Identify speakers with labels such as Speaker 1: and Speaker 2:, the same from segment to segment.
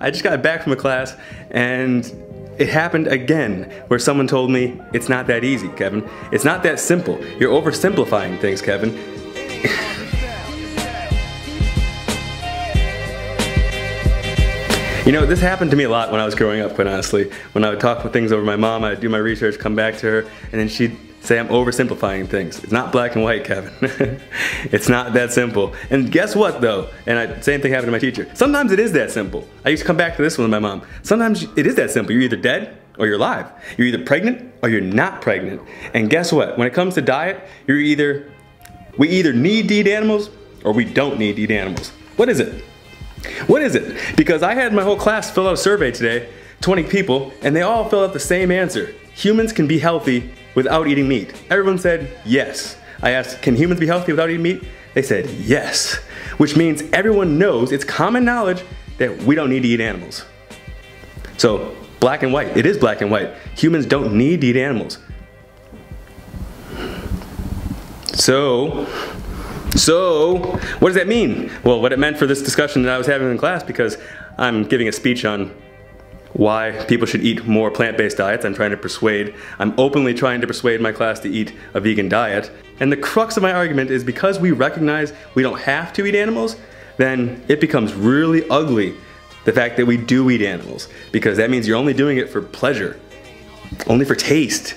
Speaker 1: I just got back from a class and it happened again where someone told me, it's not that easy, Kevin. It's not that simple. You're oversimplifying things, Kevin. You know, this happened to me a lot when I was growing up, quite honestly. When I would talk with things over my mom, I'd do my research, come back to her, and then she'd say I'm oversimplifying things. It's not black and white, Kevin. It's not that simple. And guess what, though? And same thing happened to my teacher. Sometimes it is that simple. I used to come back to this one with my mom. Sometimes it is that simple. You're either dead or you're alive. You're either pregnant or you're not pregnant. And guess what? When it comes to diet, we either need to eat animals or we don't need to eat animals. What is it? What is it? Because I had my whole class fill out a survey today, 20 people, and they all filled out the same answer. Humans can be healthy without eating meat. Everyone said yes. I asked, can humans be healthy without eating meat? They said yes. Which means everyone knows, it's common knowledge, that we don't need to eat animals. So, black and white. It is black and white. Humans don't need to eat animals. So, what does that mean? Well, what it meant for this discussion that I was having in class, because I'm giving a speech on why people should eat more plant-based diets. I'm openly trying to persuade my class to eat a vegan diet. And the crux of my argument is because we recognize we don't have to eat animals, then it becomes really ugly, the fact that we do eat animals. Because that means you're only doing it for pleasure, only for taste,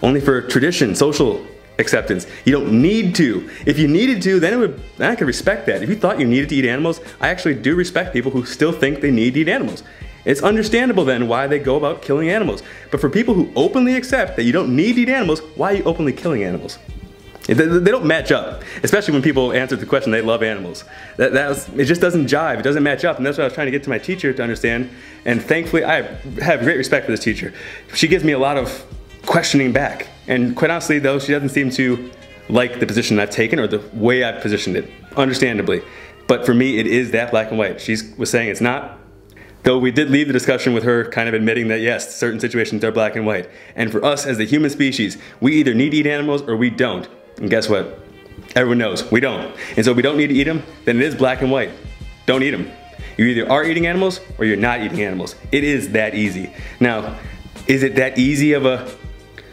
Speaker 1: only for tradition, social acceptance. You don't need to. If you needed to, then I could respect that. If you thought you needed to eat animals, I actually do respect people who still think they need to eat animals. It's understandable then why they go about killing animals. But for people who openly accept that you don't need to eat animals, why are you openly killing animals? They don't match up, especially when people answer the question they love animals. It just doesn't jive, it doesn't match up, and that's what I was trying to get to my teacher to understand. And thankfully, I have great respect for this teacher. She gives me a lot of questioning back. And quite honestly though, she doesn't seem to like the position I've taken or the way I've positioned it, understandably. But for me, it is that black and white. She was saying it's not. Though we did leave the discussion with her kind of admitting that yes, certain situations are black and white. And for us as the human species, we either need to eat animals or we don't. And guess what? Everyone knows, we don't. And so if we don't need to eat them, then it is black and white. Don't eat them. You either are eating animals or you're not eating animals. It is that easy. Now, is it that easy of a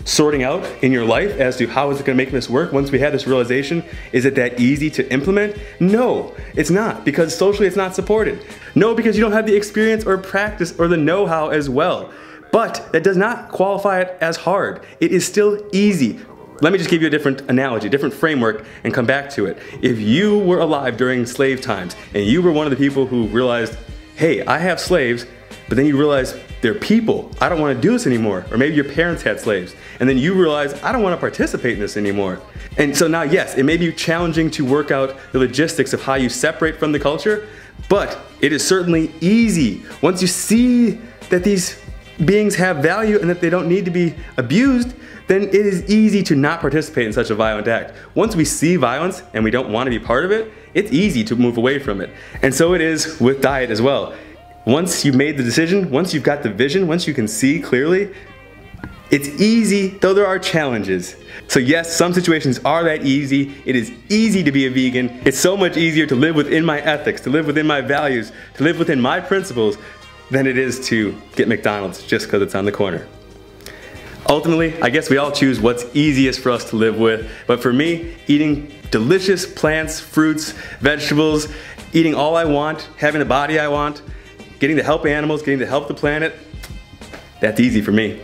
Speaker 1: sorting out in your life as to how is it going to make this work once we have this realization? Is it that easy to implement? No, it's not, because socially it's not supported. No, because you don't have the experience or practice or the know-how as well. But that does not qualify it as hard. It is still easy. Let me just give you a different analogy, different framework, and come back to it. If you were alive during slave times and you were one of the people who realized, hey, I have slaves, but then you realize they're people, I don't want to do this anymore. Or maybe your parents had slaves, and then you realize, I don't want to participate in this anymore. And so now, yes, it may be challenging to work out the logistics of how you separate from the culture, but it is certainly easy. Once you see that these beings have value and that they don't need to be abused, then it is easy to not participate in such a violent act. Once we see violence and we don't want to be part of it, it's easy to move away from it. And so it is with diet as well. Once you've made the decision, once you've got the vision, once you can see clearly, it's easy, though there are challenges. So yes, some situations are that easy. It is easy to be a vegan. It's so much easier to live within my ethics, to live within my values, to live within my principles, than it is to get McDonald's just because it's on the corner. Ultimately, I guess we all choose what's easiest for us to live with. But for me, eating delicious plants, fruits, vegetables, eating all I want, having the body I want, getting to help animals, getting to help the planet, that's easy for me.